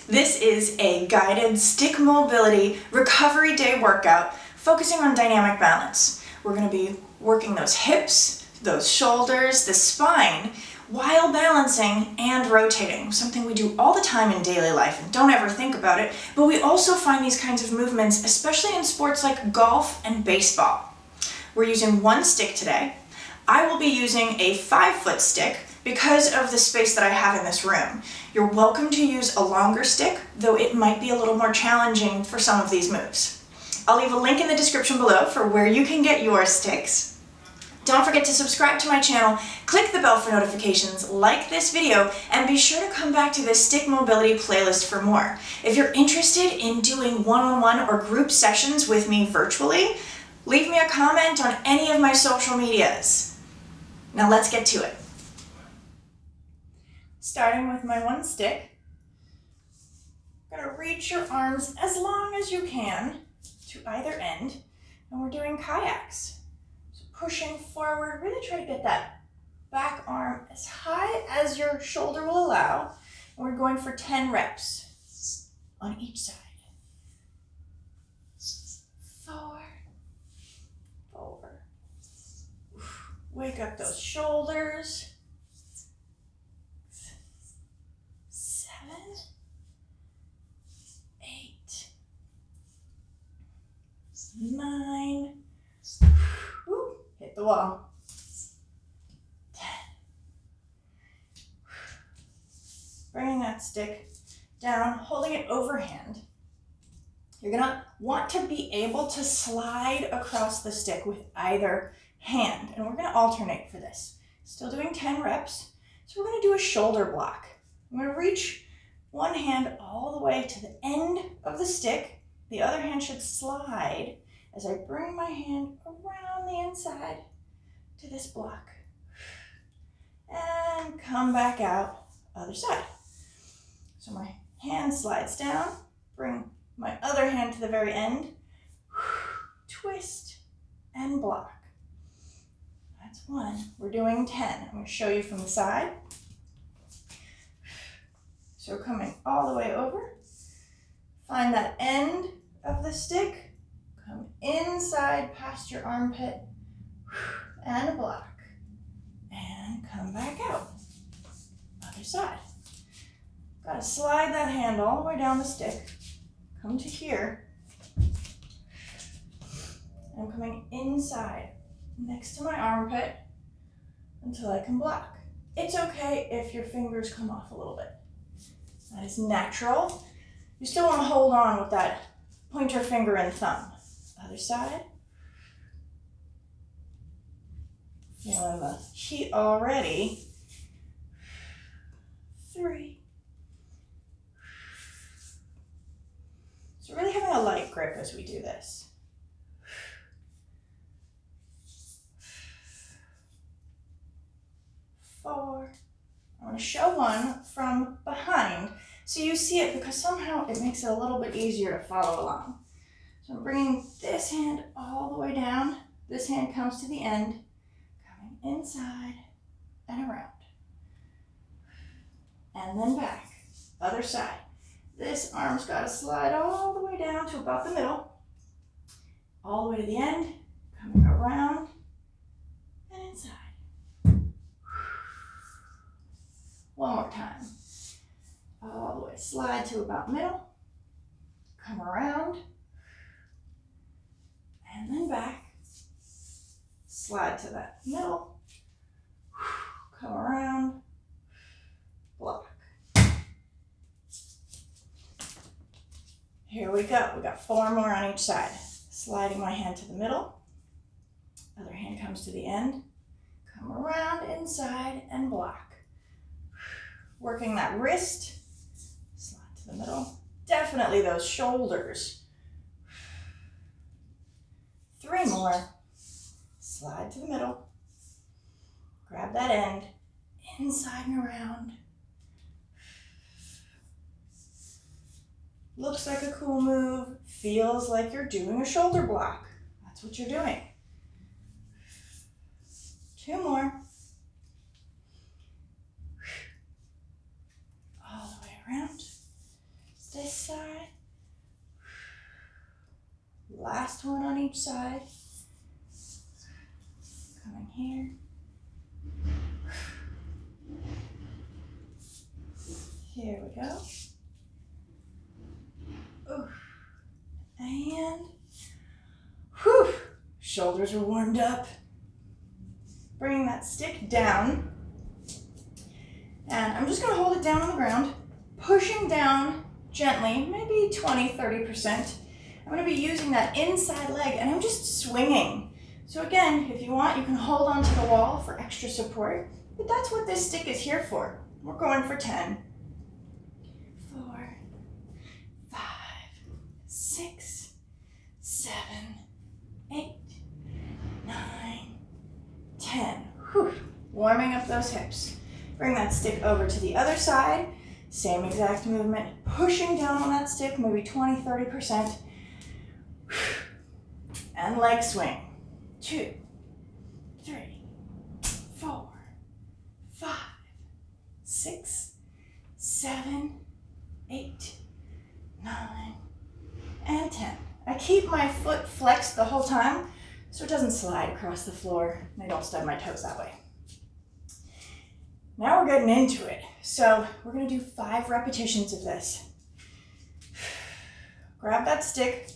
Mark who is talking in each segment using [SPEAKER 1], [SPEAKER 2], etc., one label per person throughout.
[SPEAKER 1] This is a guided stick mobility recovery day workout focusing on dynamic balance. We're going to be working those hips, those shoulders, the spine, while balancing and rotating, something we do all the time in daily life and don't ever think about it, but we also find these kinds of movements, especially in sports like golf and baseball. We're using one stick today. I will be using a 5-foot stick because of the space that I have in this room. You're welcome to use a longer stick, though it might be a little more challenging for some of these moves. I'll leave a link in the description below for where you can get your sticks. Don't forget to subscribe to my channel, click the bell for notifications, like this video, and be sure to come back to this stick mobility playlist for more. If you're interested in doing one-on-one or group sessions with me virtually, leave me a comment on any of my social medias. Now let's get to it. Starting with my one stick, I'm going to reach your arms as long as you can to either end, and we're doing kayaks. So pushing forward, really try to get that back arm as high as your shoulder will allow, and we're going for 10 reps on each side. 4, wake up those shoulders. 7, 8, 9, hit the wall. 10. Bringing that stick down, holding it overhand. You're gonna want to be able to slide across the stick with either hand, and we're gonna alternate for this. Still doing 10 reps, so we're gonna do a shoulder block. I'm gonna reach one hand all the way to the end of the stick. The other hand should slide as I bring my hand around the inside to this block. And come back out, other side. So my hand slides down, bring my other hand to the very end, twist and block. That's 1. We're doing 10. I'm going to show you from the side. So coming all the way over, find that end of the stick, come inside past your armpit, and block, and come back out. Other side. Got to slide that hand all the way down the stick, come to here. I'm coming inside next to my armpit until I can block. It's okay if your fingers come off a little bit. That is natural. You still want to hold on with that pointer finger and thumb. Other side. Feeling the heat already. 3. So really having a light grip as we do this. 4. I want to show one from behind so you see it, because somehow it makes it a little bit easier to follow along. So I'm bringing this hand all the way down. This hand comes to the end, coming inside and around. And then back, other side. This arm's got to slide all the way down to about the middle, all the way to the end, coming around and inside. One more time. All the way, slide to about middle, come around, and then back. Slide to that middle, come around, block. Here we go. We got 4 more on each side. Sliding my hand to the middle, other hand comes to the end, come around inside and block. Working that wrist, slide to the middle. Definitely those shoulders. 3 more. Slide to the middle. Grab that end, inside and around. Looks like a cool move. Feels like you're doing a shoulder block. That's what you're doing. 2 more. All the way around. Last one on each side. Coming here. Here we go. Ooh. And whew, shoulders are warmed up. Bringing that stick down. And I'm just gonna hold it down on the ground, pushing down gently, maybe 20-30%. I'm gonna be using that inside leg and I'm just swinging. So again, if you want, you can hold onto the wall for extra support, but that's what this stick is here for. We're going for 10. 4, 5, 6, 7, 8, 9, 10. Whew. Warming up those hips. Bring that stick over to the other side. Same exact movement. Pushing down on that stick, maybe 20-30%. And leg swing. 2, 3, 4, 5, 6, 7, 8, 9, and 10. I keep my foot flexed the whole time so it doesn't slide across the floor and I don't stub my toes that way. Now we're getting into it. So we're gonna do 5 repetitions of this. Grab that stick,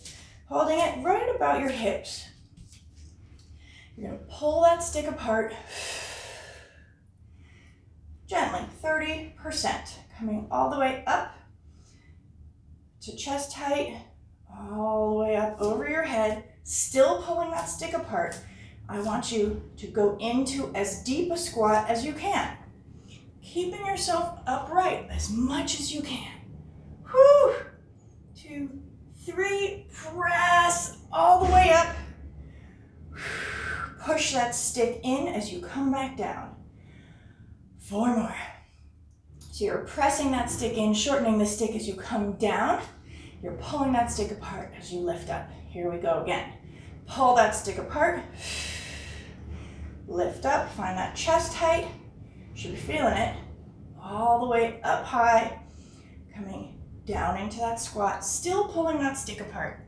[SPEAKER 1] holding it right about your hips. You're gonna pull that stick apart gently, 30%, coming all the way up to chest height, all the way up over your head, still pulling that stick apart. I want you to go into as deep a squat as you can, keeping yourself upright as much as you can. Whew. 2, 3, press all the way up. Push that stick in as you come back down. 4 more. So you're pressing that stick in, shortening the stick as you come down. You're pulling that stick apart as you lift up. Here we go again. Pull that stick apart. Lift up, find that chest height. Should be feeling it. All the way up high. Coming down into that squat. Still pulling that stick apart.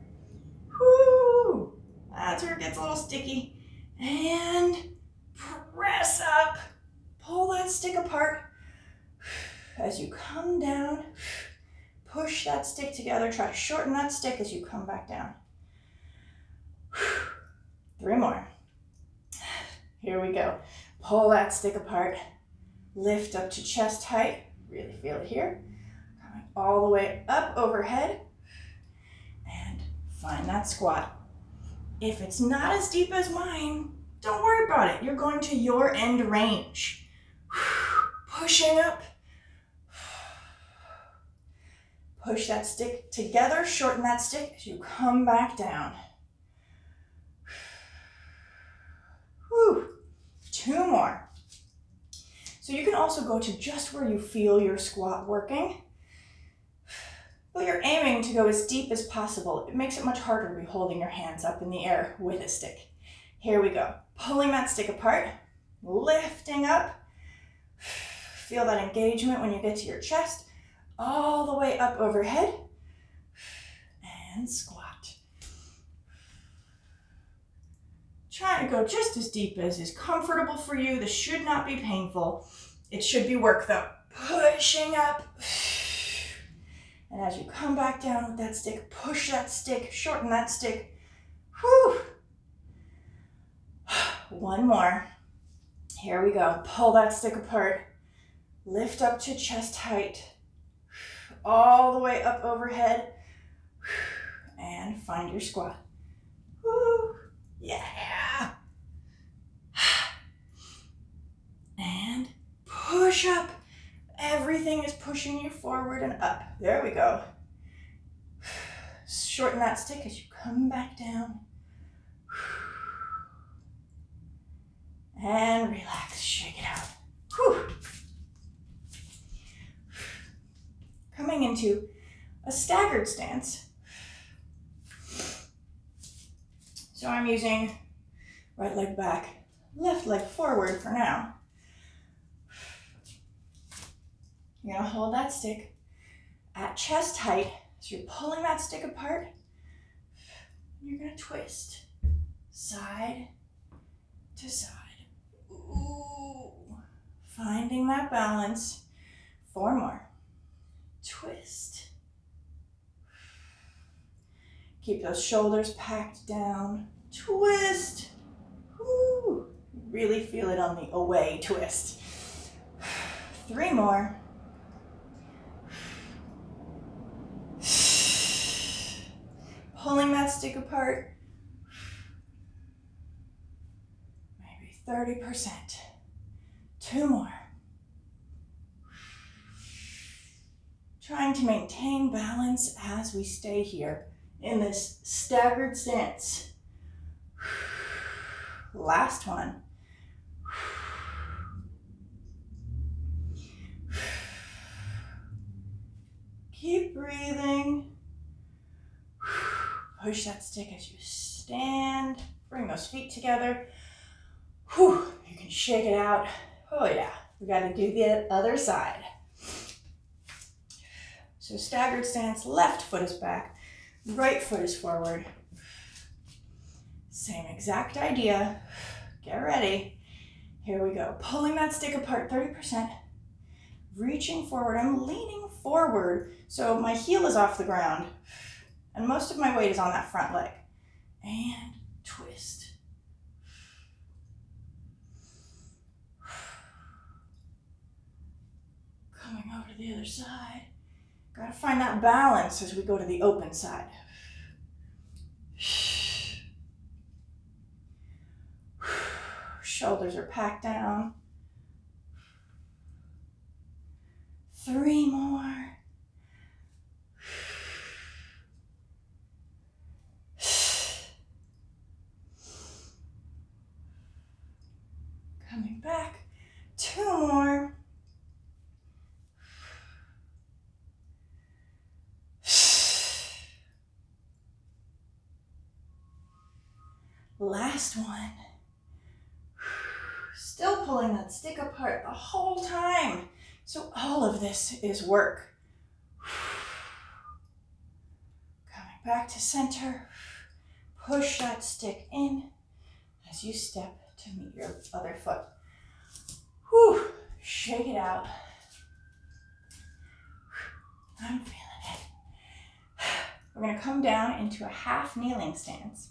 [SPEAKER 1] Whoo! That's where it gets a little sticky. And press up. Pull that stick apart. As you come down, push that stick together. Try to shorten that stick as you come back down. 3 more. Here we go. Pull that stick apart. Lift up to chest height. Really feel it here. Coming all the way up overhead. And find that squat. If it's not as deep as mine, don't worry about it. You're going to your end range. Pushing up. Push that stick together, shorten that stick as you come back down. Whew. 2 more. So you can also go to just where you feel your squat working, but you're aiming to go as deep as possible. It makes it much harder to be holding your hands up in the air with a stick. Here we go. Pulling that stick apart, lifting up. Feel that engagement when you get to your chest. All the way up overhead, and squat. Trying to go just as deep as is comfortable for you. This should not be painful. It should be work though. Pushing up. And as you come back down with that stick, push that stick, shorten that stick. Whew. 1 more. Here we go. Pull that stick apart. Lift up to chest height. All the way up overhead. And find your squat. Woo. Yeah. And push up. Everything is pushing you forward and up. There we go. Shorten that stick as you come back down. And relax, shake it out. Whew. Coming into a staggered stance. So I'm using right leg back, left leg forward for now. You're gonna hold that stick at chest height. So you're pulling that stick apart You're gonna twist side to side. Ooh. Finding that balance. 4 more. Twist. Keep those shoulders packed down. Twist. Woo. Really feel it on the away twist. 3 more. Pulling that stick apart. Maybe 30%. 2 more. Trying to maintain balance as we stay here in this staggered stance. Last one. Keep breathing. Push that stick as you stand. Bring those feet together. Whew, you can shake it out. Oh yeah, we gotta do the other side. So staggered stance, left foot is back, right foot is forward. Same exact idea. Get ready. Here we go. Pulling that stick apart 30%. Reaching forward. I'm leaning forward, so my heel is off the ground. And most of my weight is on that front leg. And twist. Coming over to the other side. Gotta find that balance as we go to the open side. Shoulders are packed down. 3 more. Coming back. 2 more. Last one. Still pulling that stick apart the whole time. So all of this is work. Coming back to center. Push that stick in as you step to meet your other foot. Whew. Shake it out. I'm feeling it. We're going to come down into a half kneeling stance.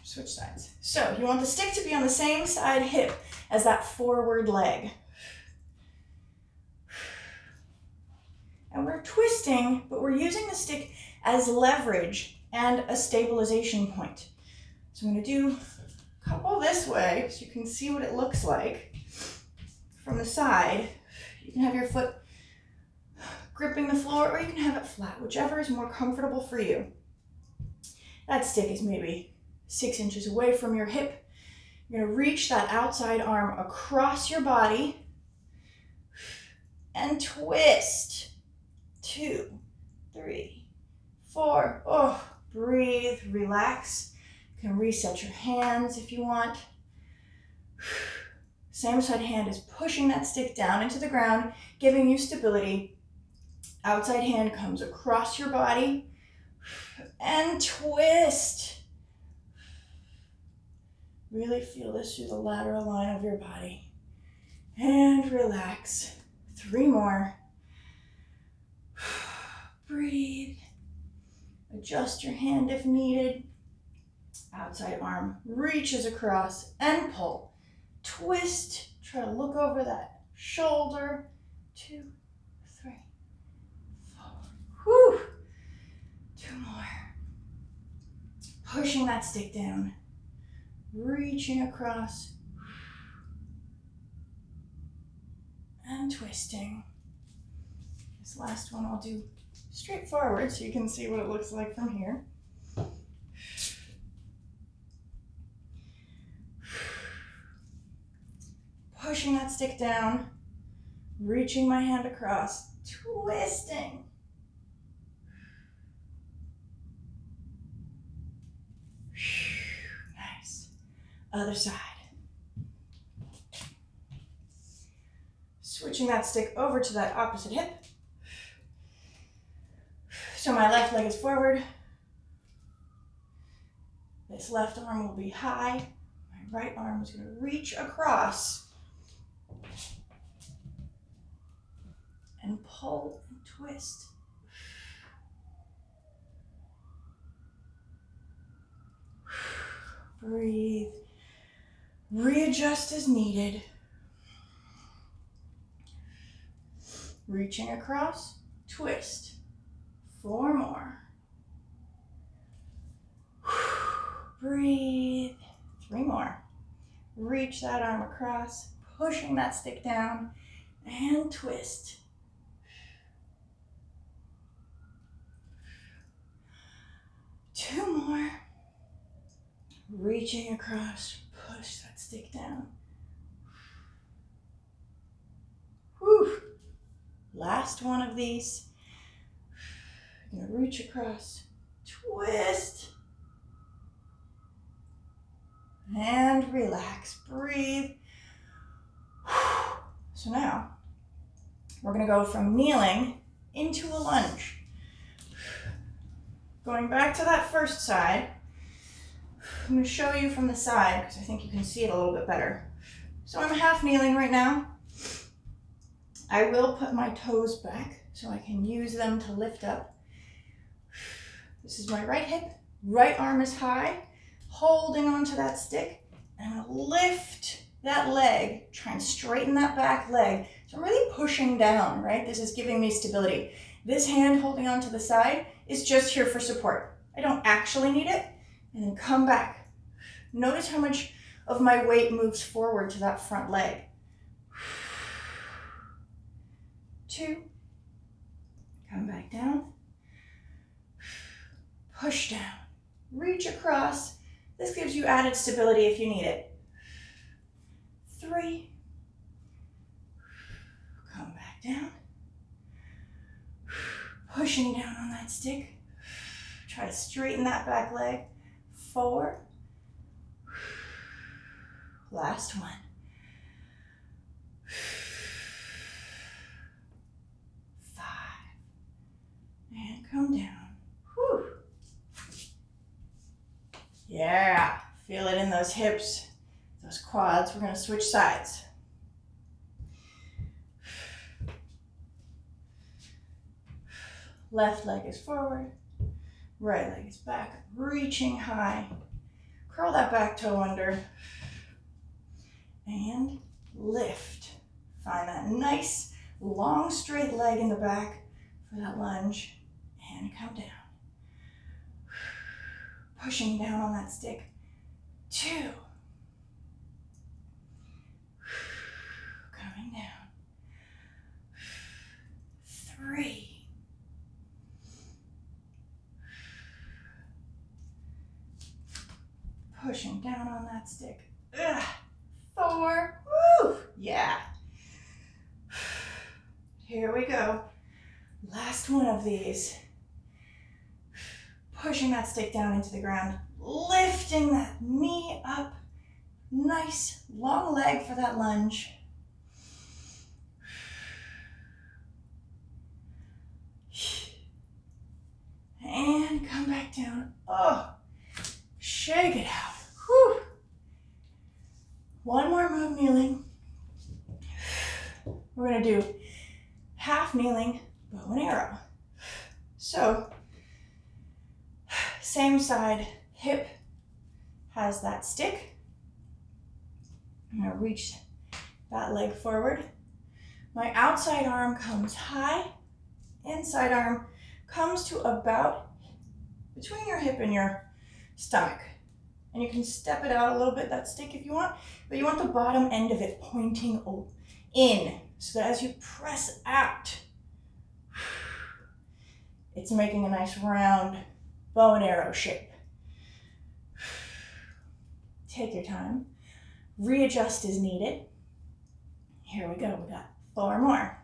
[SPEAKER 1] Switch sides. So you want the stick to be on the same side hip as that forward leg. And we're twisting, but we're using the stick as leverage and a stabilization point. So I'm going to do a couple this way so you can see what it looks like from the side. You can have your foot gripping the floor or you can have it flat, whichever is more comfortable for you. That stick is maybe 6 inches away from your hip. You're going to reach that outside arm across your body and twist. 2, 3, 4. Oh, breathe, relax. You can reset your hands if you want. Same side hand is pushing that stick down into the ground, giving you stability. Outside hand comes across your body and twist. Really feel this through the lateral line of your body. And relax. 3 more. Breathe. Adjust your hand if needed. Outside arm reaches across and pull. Twist. Try to look over that shoulder. 2, 3, 4. Whew. 2 more. Pushing that stick down. Reaching across and twisting. This last one I'll do straight forward so you can see what it looks like from here. Pushing that stick down, reaching my hand across, twisting. Nice. Other side. Switch Switching that stick over to that opposite hip. So my left leg is forward. This left arm will be high. My right arm is going to reach across and pull and twist. Breathe. Readjust as needed. Reaching across, twist. 4 more. Breathe. 3 more. Reach that arm across, pushing that stick down, and twist. 2 more. Reaching across, push that stick down. Whew. Last one of these. You're gonna reach across, twist, and relax, breathe. So now, we're gonna go from kneeling into a lunge. Going back to that first side, I'm going to show you from the side because I think you can see it a little bit better. So I'm half kneeling right now. I will put my toes back so I can use them to lift up. This is my right hip, right arm is high, holding onto that stick, and I'm going to lift that leg, try and straighten that back leg. So I'm really pushing down, right? This is giving me stability. This hand holding onto the side is just here for support. I don't actually need it. And then come back. Notice how much of my weight moves forward to that front leg. 2. Come back down. Push down. Reach across. This gives you added stability if you need it. 3. Come back down. Pushing down on that stick. Try to straighten that back leg. 4. Last one. 5. And come down. Whew. Yeah, feel it in those hips, those quads. We're going to switch sides. Left leg is forward. Right leg is back, reaching high. Curl that back toe under and lift. Find that nice, long, straight leg in the back for that lunge and come down. Pushing down on that stick. 2. Coming down. 3. Pushing down on that stick. 4. Woo! Yeah. Here we go. Last one of these. Pushing that stick down into the ground. Lifting that knee up. Nice long leg for that lunge. And come back down. Oh, shake it out. Whew. One more move kneeling. We're going to do half kneeling, bow and arrow. So, same side, hip has that stick. I'm going to reach that leg forward. My outside arm comes high. Inside arm comes to about between your hip and your stomach. And you can step it out a little bit, that stick if you want, but you want the bottom end of it pointing in so that as you press out, it's making a nice round bow and arrow shape. Take your time. Readjust as needed. Here we go. We got 4 more.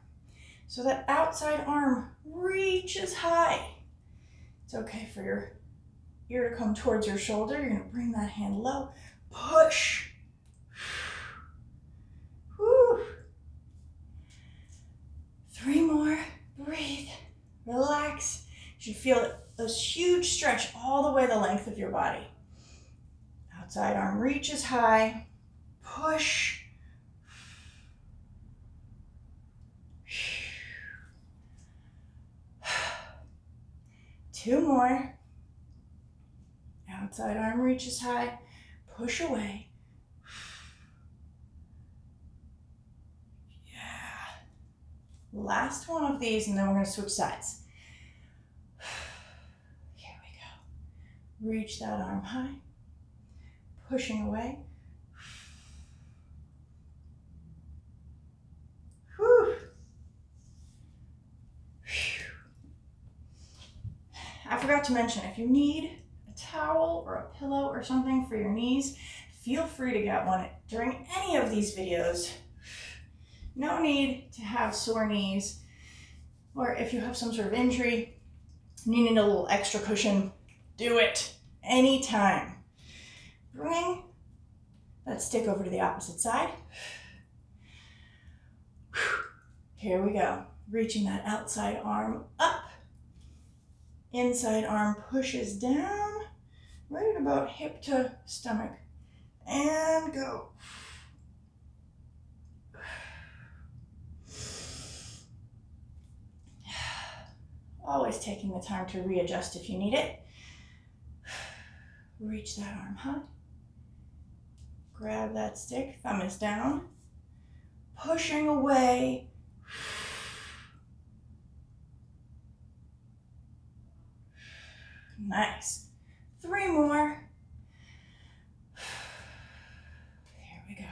[SPEAKER 1] So that outside arm reaches high. It's okay for your ear to come towards your shoulder. You're going to bring that hand low. Push. Whew. should feel those huge stretch all the way the length of your body. Outside arm reaches high, push. 2 more. Outside arm reaches high, push away. Yeah. Last one of these, and then we're going to switch sides. Here we go. Reach that arm high, pushing away. Whew. I forgot to mention, if you need a towel or a pillow or something for your knees, feel free to get one during any of these videos. No need to have sore knees, or if you have some sort of injury, you need a little extra cushion, do it anytime. Bring that stick over to the opposite side. Here we go. Reaching that outside arm up. Inside arm pushes down, right at about hip to stomach. And go. Always taking the time to readjust if you need it. Reach that arm high. Grab that stick, thumb is down. Pushing away. Nice. 3 more. Here we go.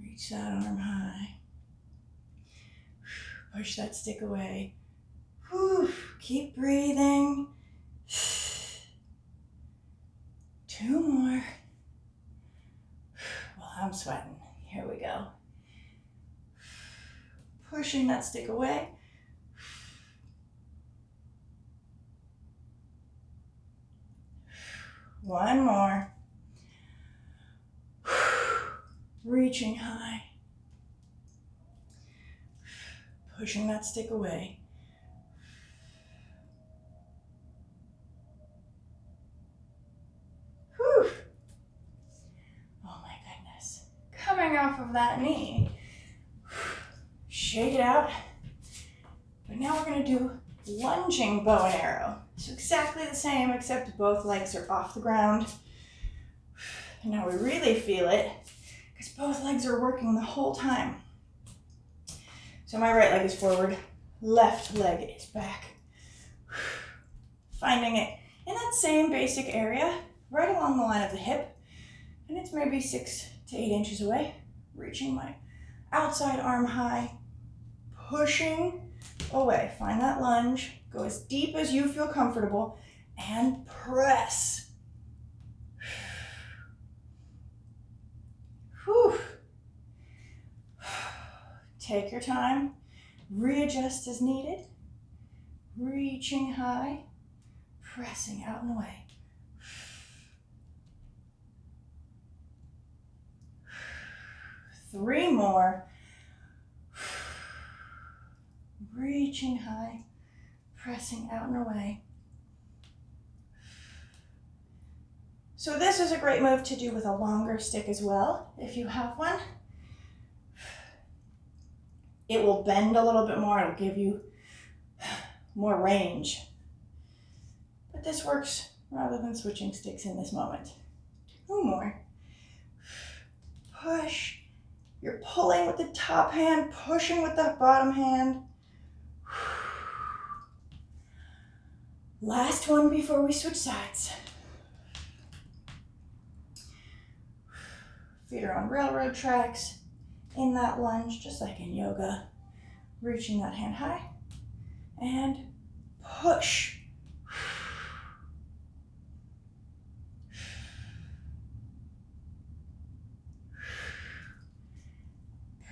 [SPEAKER 1] Reach that arm high. Push that stick away. Whew. Keep breathing. 2 more. Well, I'm sweating. Here we go. Pushing that stick away. One more. Reaching high. Pushing that stick away. Whew. Oh my goodness. Coming off of that knee. Shake it out. But now we're going to do lunging bow and arrow. So exactly the same, except both legs are off the ground. And now we really feel it because both legs are working the whole time. So my right leg is forward, left leg is back. Finding it in that same basic area, right along the line of the hip. And it's maybe 6 to 8 inches away. Reaching my outside arm high, pushing away. Find that lunge. Go as deep as you feel comfortable and press. Whew. Take your time. Readjust as needed. Reaching high, pressing out and away. Three more. Reaching high, pressing out and away. So this is a great move to do with a longer stick as well, if you have one. It will bend a little bit more, it'll give you more range. But this works rather than switching sticks in this moment. 2 more. Push. You're pulling with the top hand, pushing with the bottom hand. Last one before we switch sides. Feet are on railroad tracks in that lunge, just like in yoga. Reaching that hand high and push.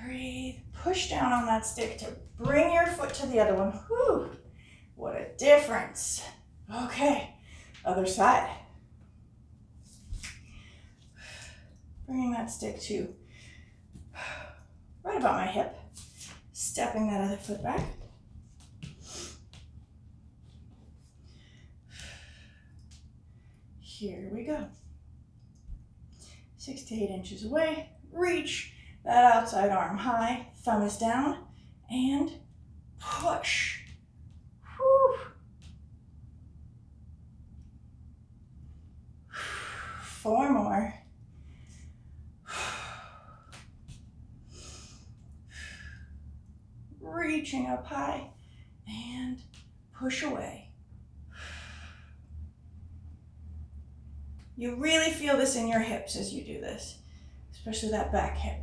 [SPEAKER 1] Breathe. Push down on that stick to bring your foot to the other one. Whew. What a difference. Okay, other side. Bringing that stick to right about my hip. Stepping that other foot back. Here we go. 6 to 8 inches away. Reach that outside arm high. Thumb is down. And push. Whew. 4 more. Reaching up high and push away. You really feel this in your hips as you do this, especially that back hip.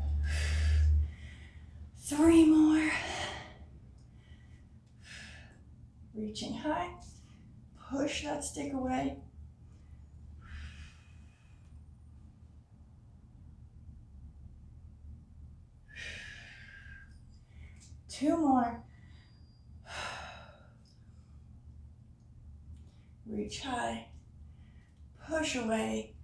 [SPEAKER 1] 3 more. Reaching high, push that stick away. 2 more. Reach high, push away.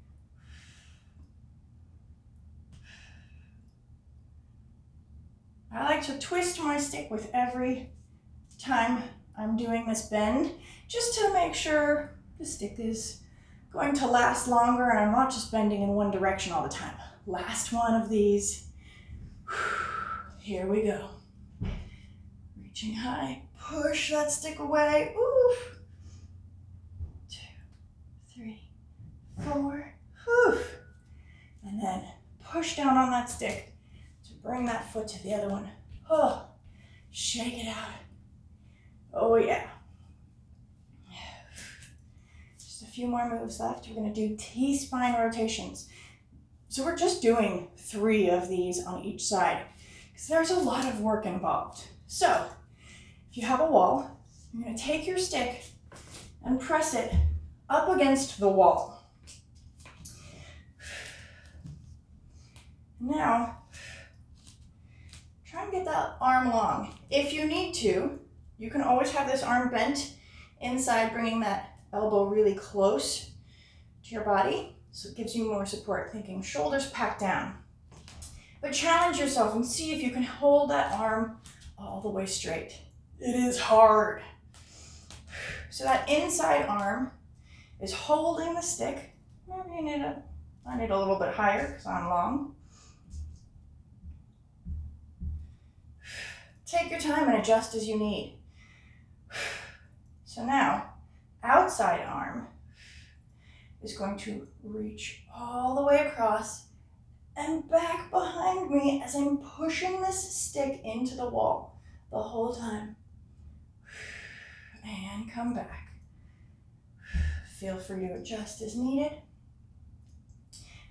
[SPEAKER 1] I like to twist my stick with every time I'm doing this bend, just to make sure the stick is going to last longer and I'm not just bending in one direction all the time. Last one of these. Here we go. Reaching high, push that stick away. Oof. 2, 3, 4. Whew. And then push down on that stick to bring that foot to the other one. Oh, shake it out. Oh yeah. Just a few more moves left. We're gonna do T-spine rotations. So we're just doing 3 of these on each side because there's a lot of work involved. So if you have a wall, you're gonna take your stick and press it up against the wall. Now, try and get that arm long. If you need to, you can always have this arm bent inside, bringing that elbow really close to your body, so it gives you more support, thinking shoulders packed down. But challenge yourself and see if you can hold that arm all the way straight. It is hard. So that inside arm is holding the stick. Maybe you need I need a little bit higher because I'm long. Take your time and adjust as you need. So now, outside arm is going to reach all the way across and back behind me as I'm pushing this stick into the wall the whole time. And come back. Feel free to adjust as needed.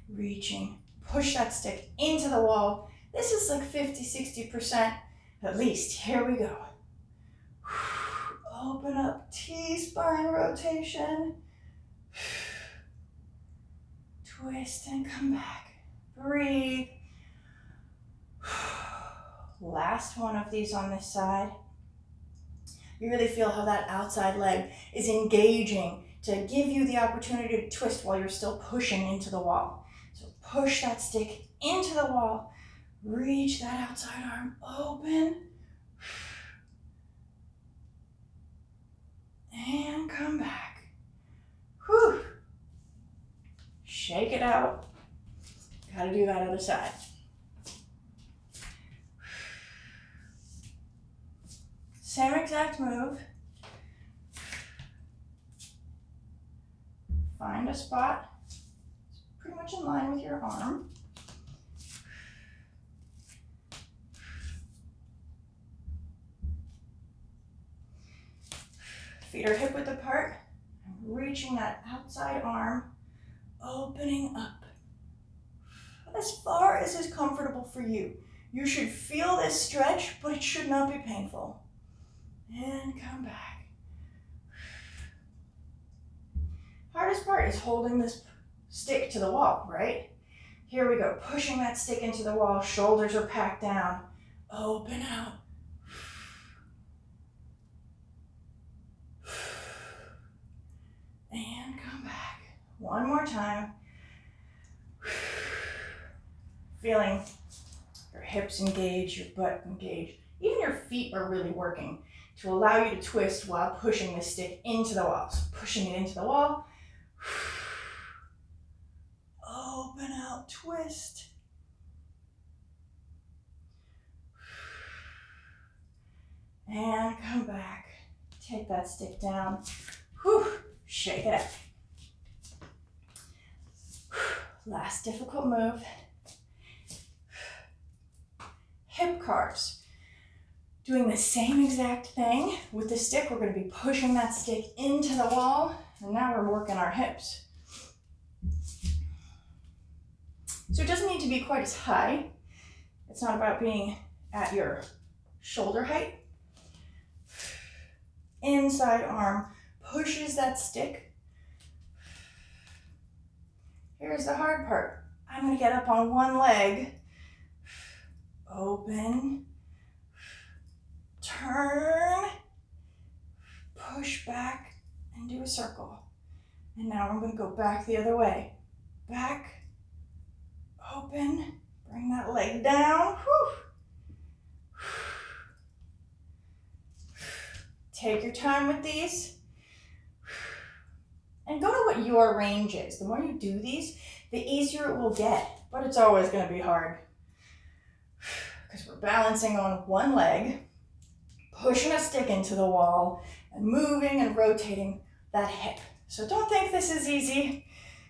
[SPEAKER 1] Reaching, push that stick into the wall. This is like 50-60% at least. Here we go. Open up, T-spine rotation. Twist and come back. Breathe. Last one of these on this side. You really feel how that outside leg is engaging to give you the opportunity to twist while you're still pushing into the wall. So push that stick into the wall. Reach that outside arm open. And come back. Whew. Shake it out. Gotta do that other side. Same exact move. Find a spot. It's pretty much in line with your arm. Feet are hip width apart. I'm reaching that outside arm, opening up. As far as is comfortable for you. You should feel this stretch, but it should not be painful. And come back. Hardest part is holding this stick to the wall, right? Here we go, pushing that stick into the wall, shoulders are packed down, open out. And come back. One more time. Feeling your hips engage, your butt engage. Even your feet are really working to allow you to twist while pushing the stick into the wall. So pushing it into the wall. twist. And come back. Take that stick down. Whew. Shake it up. Last difficult move. Hip carves. Doing the same exact thing with the stick. We're going to be pushing that stick into the wall, and now we're working our hips. So it doesn't need to be quite as high. It's not about being at your shoulder height. Inside arm pushes that stick. Here's the hard part. I'm going to get up on one leg. Open. Turn. Push back and do a circle. And now I'm going to go back the other way. Back. Open. Bring that leg down. Whew. Take your time with these. And go to what your range is. The more you do these, the easier it will get. But it's always going to be hard. Because we're balancing on one leg, pushing a stick into the wall, and moving and rotating that hip. So don't think this is easy.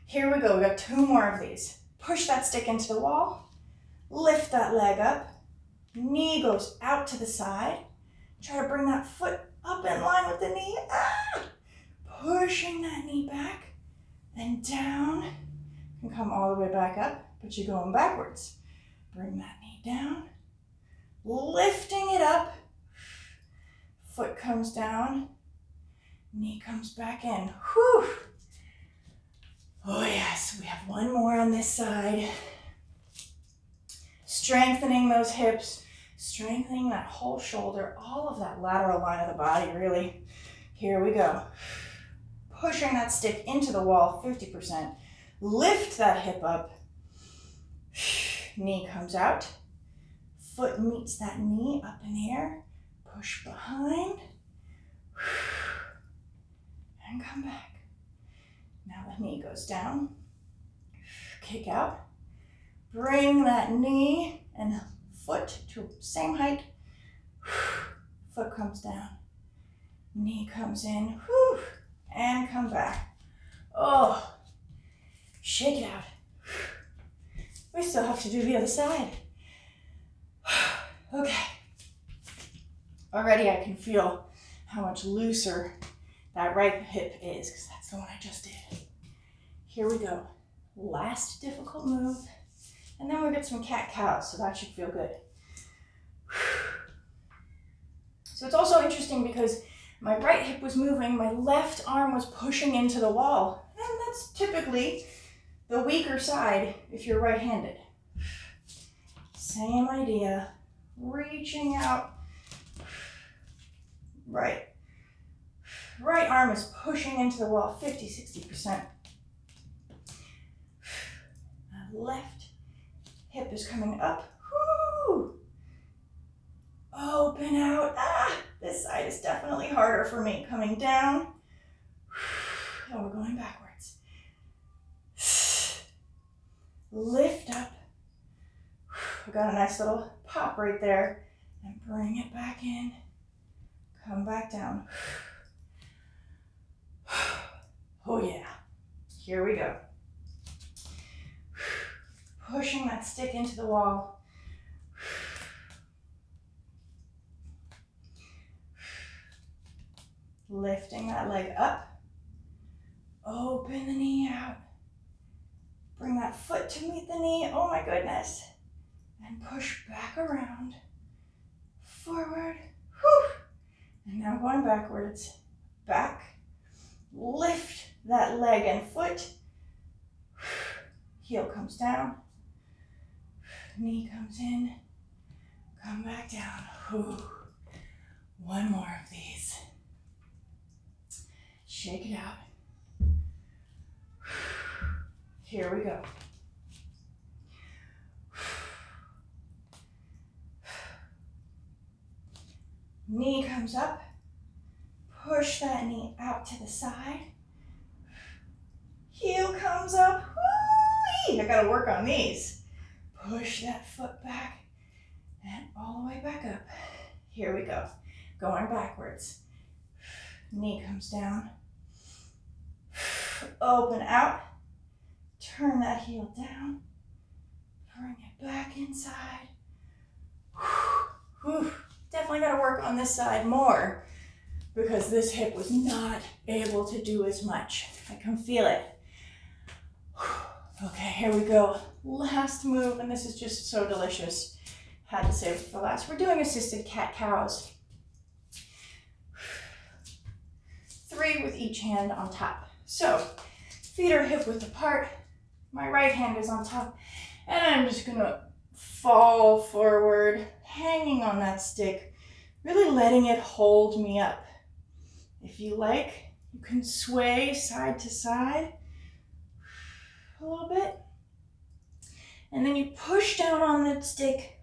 [SPEAKER 1] Here we go. We got 2 more of these. Push that stick into the wall. Lift that leg up. Knee goes out to the side. Try to bring that foot up in line with the knee. Pushing that knee back and down. You can come all the way back up, but you're going backwards. Bring that knee down. Lifting it up. Foot comes down. Knee comes back in. Whew. Oh yes, we have 1 more on this side. Strengthening those hips, strengthening that whole shoulder, all of that lateral line of the body, really. Here we go. Pushing that stick into the wall, 50%. Lift that hip up. Knee comes out. Foot meets that knee up in the air. Push behind. And come back. Now the knee goes down. Kick out. Bring that knee and foot to same height. Foot comes down. Knee comes in. And come back. Oh, shake it out. We still have to do the other side. Okay. Already I can feel how much looser that right hip is, because that's the one I just did. Here we go. Last difficult move. And then we'll get some cat-cows, so that should feel good. So it's also interesting because my right hip was moving, my left arm was pushing into the wall. And that's typically the weaker side if you're right-handed. Same idea. Reaching out. Right arm is pushing into the wall 50-60%. Left hip is coming up. Woo! Open out. This side is definitely harder for me. Coming down. And we're going backwards. Lift up. We got a nice little pop right there. And bring it back in. Come back down. Oh yeah. Here we go. Pushing that stick into the wall. Lifting that leg up. Open the knee out. Bring that foot to meet the knee. Oh my goodness. And push back around. Forward. Whew. And now going backwards. Back. Lift that leg and foot. Heel comes down. Knee comes in. Come back down. Whew. 1 more of these. Shake it out. Here we go. Knee comes up. Push that knee out to the side. Heel comes up. I gotta work on these. Push that foot back and all the way back up. Here we go. Going backwards. Knee comes down. Open out. Turn that heel down. Bring it back inside. Whew. Definitely got to work on this side more because this hip was not able to do as much. I can feel it. Okay, here we go. Last move, and this is just so delicious. Had to save it for last. We're doing assisted cat-cows. 3 with each hand on top. So, feet are hip width apart. My right hand is on top, and I'm just gonna fall forward, hanging on that stick, really letting it hold me up. If you like, you can sway side to side a little bit, and then you push down on that stick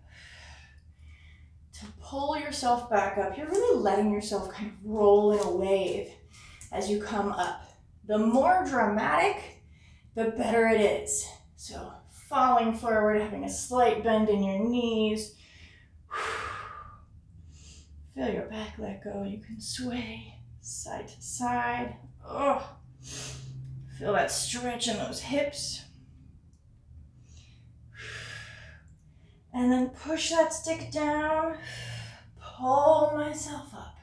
[SPEAKER 1] to pull yourself back up. You're really letting yourself kind of roll in a wave as you come up. The more dramatic, the better it is. So falling forward, having a slight bend in your knees. Feel your back let go. You can sway side to side. Oh, feel that stretch in those hips. And then push that stick down. Pull myself up.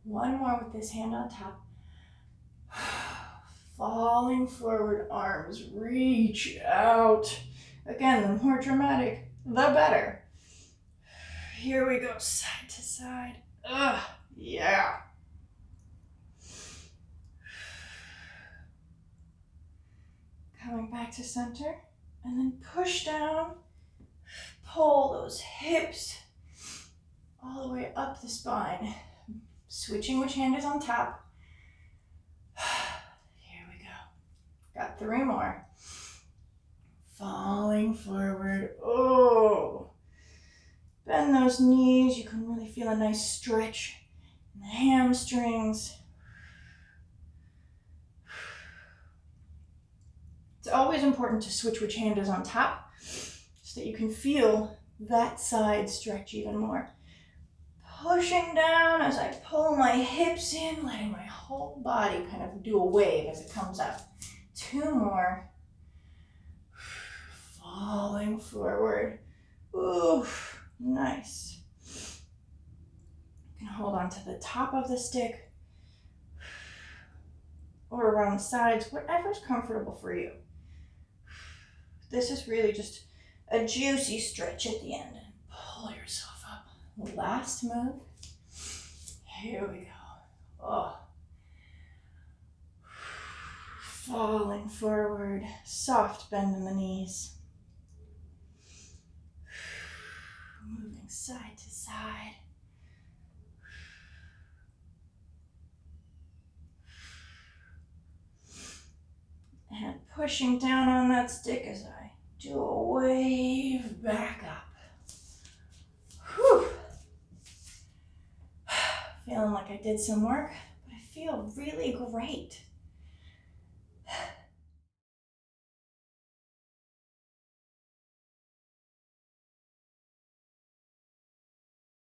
[SPEAKER 1] One more with this hand on top. Falling forward, arms reach out. Again, the more dramatic, the better. Here we go, side to side. Yeah. Coming back to center, and then push down. Pull those hips all the way up the spine. Switching which hand is on top. Got 3 more. Falling forward. Oh. Bend those knees. You can really feel a nice stretch in the hamstrings. It's always important to switch which hand is on top so that you can feel that side stretch even more. Pushing down as I pull my hips in, letting my whole body kind of do a wave as it comes up. 2 more. Falling forward. Ooh, nice. You can hold on to the top of the stick or around the sides, whatever's comfortable for you. This is really just a juicy stretch at the end. Pull yourself up. Last move. Here we go. Oh. Falling forward, soft bend in the knees. Moving side to side. And pushing down on that stick as I do a wave back up. Whew. Feeling like I did some work, but I feel really great.